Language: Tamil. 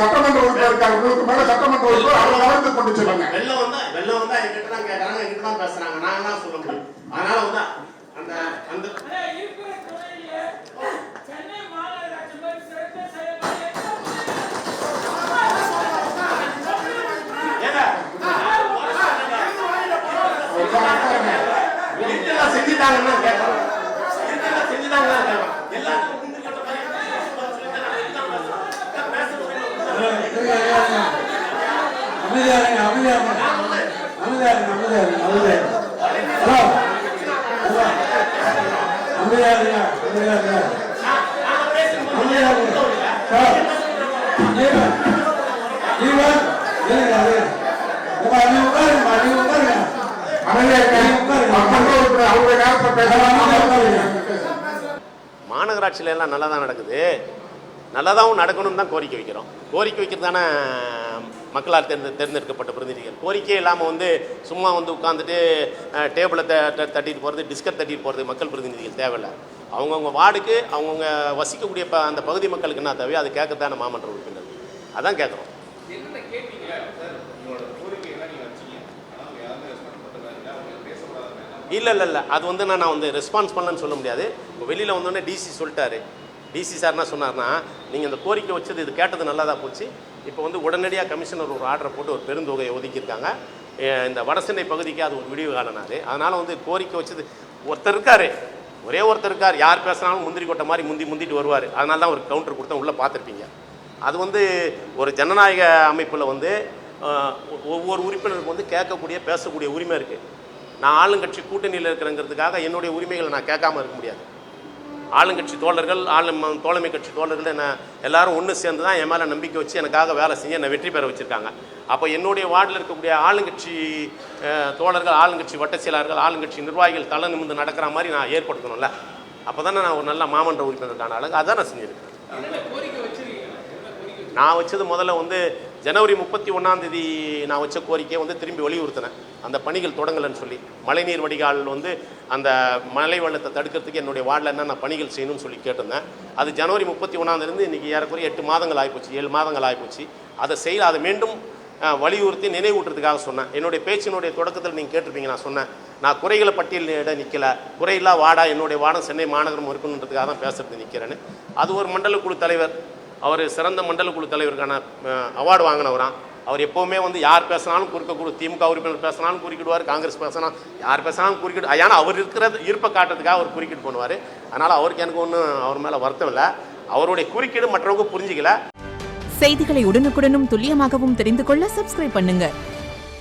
சட்டமன்ற உறுப்பினர் உங்களுக்கு மேல சட்டமன்ற உறுப்பினர் அவரை கவனத்துக்கு கொண்டு சொல்லுங்க. வெள்ளம் வந்தா எங்கிட்ட தான் கேட்கறாங்க, எங்கிட்ட தான் பேசுறாங்க. நான் தான் சொல்ல முடியும். அதனால வந்து அந்த அந்த செஞ்சுட்டாங்கன்னா கேட்கலாம், செஞ்சுட்டாங்கன்னா கேட்கலாம். எல்லாத்துக்கும் மாநகராட்சியில எல்லாம் நல்லா தான் நடக்குது, நல்லதாகவும் நடக்கணும்னு தான் கோரிக்கை வைக்கிறோம். கோரிக்கை வைக்கிறதான மக்களால் தேர்ந்தெடுக்கப்பட்ட பிரதிநிதிகள். கோரிக்கை இல்லாமல் வந்து சும்மா வந்து உட்காந்துட்டு டேபிளை தட்டிட்டு போகிறது, டிஸ்கட் தட்டிட்டு போகிறது மக்கள் பிரதிநிதிகள் தேவையில்லை. அவங்கவுங்க வார்டுக்கு அவங்கவுங்க வசிக்கக்கூடிய அந்த பகுதி மக்களுக்கு என்ன தேவையோ அதை கேட்கத்தான மாமன்ற உறுப்பினர். அதான் கேட்குறோம். இல்லை அது வந்து நான் வந்து ரெஸ்பான்ஸ் பண்ணலன்னு சொல்ல முடியாது. இப்போ வெளியில் வந்தோடனே டிசி சொல்லிட்டாரு. டிசி சார் என்ன சொன்னார்னா, நீங்கள் இந்த கோரிக்கை வச்சது இது கேட்டது நல்லதாக போச்சு. இப்போ வந்து உடனடியாக கமிஷனர் ஒரு ஆர்டரை போட்டு ஒரு பெருந்தொகையை ஒதுக்கியிருக்காங்க. இந்த வடசென்னை பகுதிக்கு அது ஒரு விடிவு காலனாரு. அதனால் வந்து கோரிக்கை வச்சது ஒருத்தர் இருக்கார், ஒரே ஒருத்தர் இருக்கார். யார் பேசுனாலும் முந்திரி கொட்ட மாதிரி முந்திட்டு வருவார். அதனால தான் ஒரு கவுண்டர் கொடுத்தா உள்ளே பார்த்துருப்பீங்க. அது வந்து ஒரு ஜனநாயக அமைப்பில் வந்து ஒவ்வொரு உறுப்பினருக்கு வந்து கேட்கக்கூடிய பேசக்கூடிய உரிமை இருக்குது. நான் ஆளுங்கட்சி கூட்டணியில் இருக்கிறேங்கிறதுக்காக என்னுடைய உரிமைகளை நான் கேட்காம இருக்க முடியாது. ஆளுங்கட்சி தோழர்கள், தோழமை கட்சி தோழர்கள் என்ன எல்லாரும் ஒன்று சேர்ந்து தான் என் மேலே நம்பிக்கை வச்சு எனக்காக வேலை செஞ்சு என்னை வெற்றி பெற வச்சுருக்காங்க. அப்போ என்னுடைய வார்டில் இருக்கக்கூடிய ஆளுங்கட்சி தோழர்கள், ஆளுங்கட்சி வட்ட செயலாளர்கள், ஆளுங்கட்சி நிர்வாகிகள் தலை நிமிர்ந்து நடக்கிற மாதிரி நான் ஏற்படுத்தணும்ல. அப்போ தானே நான் ஒரு நல்ல மாமன்ற உறுப்பினருக்கான ஆளுங்க. அதான் நான் செஞ்சுருக்கேன். நான் வச்சது முதல்ல வந்து ஜனவரி 31 நான் வச்ச கோரிக்கையை வந்து திரும்பி வலியுறுத்தினேன். அந்த பணிகள் தொடங்கலைன்னு சொல்லி மழைநீர் வடிகால் வந்து அந்த மழை வெள்ளத்தை தடுக்கிறதுக்கு என்னுடைய வார்டில் என்னென்ன பணிகள் செய்யணும்னு சொல்லி கேட்டிருந்தேன். அது ஜனவரி 31 இன்றைக்கி ஏறக்குறைய 8 மாதங்கள் ஆகிப்போச்சு, 7 மாதங்கள் ஆகிப்போச்சு. அதை மீண்டும் வலியுறுத்தி நினைவூட்டுறதுக்காக சொன்னேன். என்னுடைய பேச்சினுடைய தொடக்கத்தில் நீங்கள் கேட்டிருப்பீங்க, நான் சொன்னேன் நான் குறைகளை பட்டியலிட நிற்கலை, குறையில்லா வார்டா என்னுடைய வார்டும் சென்னை மாநகரம் இருக்கணுன்றதுக்காக தான் பேசுறது நிற்கிறேன்னு. அது ஒரு மண்டல குழு தலைவர், அவர் சிறந்த மண்டல குழு தலைவருக்கான அவார்டு வாங்கினவரான். அவர் எப்போவுமே வந்து யார் பேசினாலும் குறுக்கக்கூடும். திமுக உறுப்பினர் பேசினாலும் குறுக்கிடுவார், காங்கிரஸ் பேசினாலும் யார் பேசினாலும் குறுக்கிடு. ஏன்னா அவர் இருப்பை காட்டுறதுக்காக அவர் குறுக்கிட்டு பண்ணுவார். அதனால் அவருக்கு எனக்கு ஒன்றும் அவர் மேலே வருத்தம் இல்லை. அவருடைய குறுக்கீடு மற்றவங்க புரிஞ்சிக்கல. செய்திகளை உடனுக்குடனும் துல்லியமாகவும் தெரிந்து கொள்ள சப்ஸ்கிரைப் பண்ணுங்க.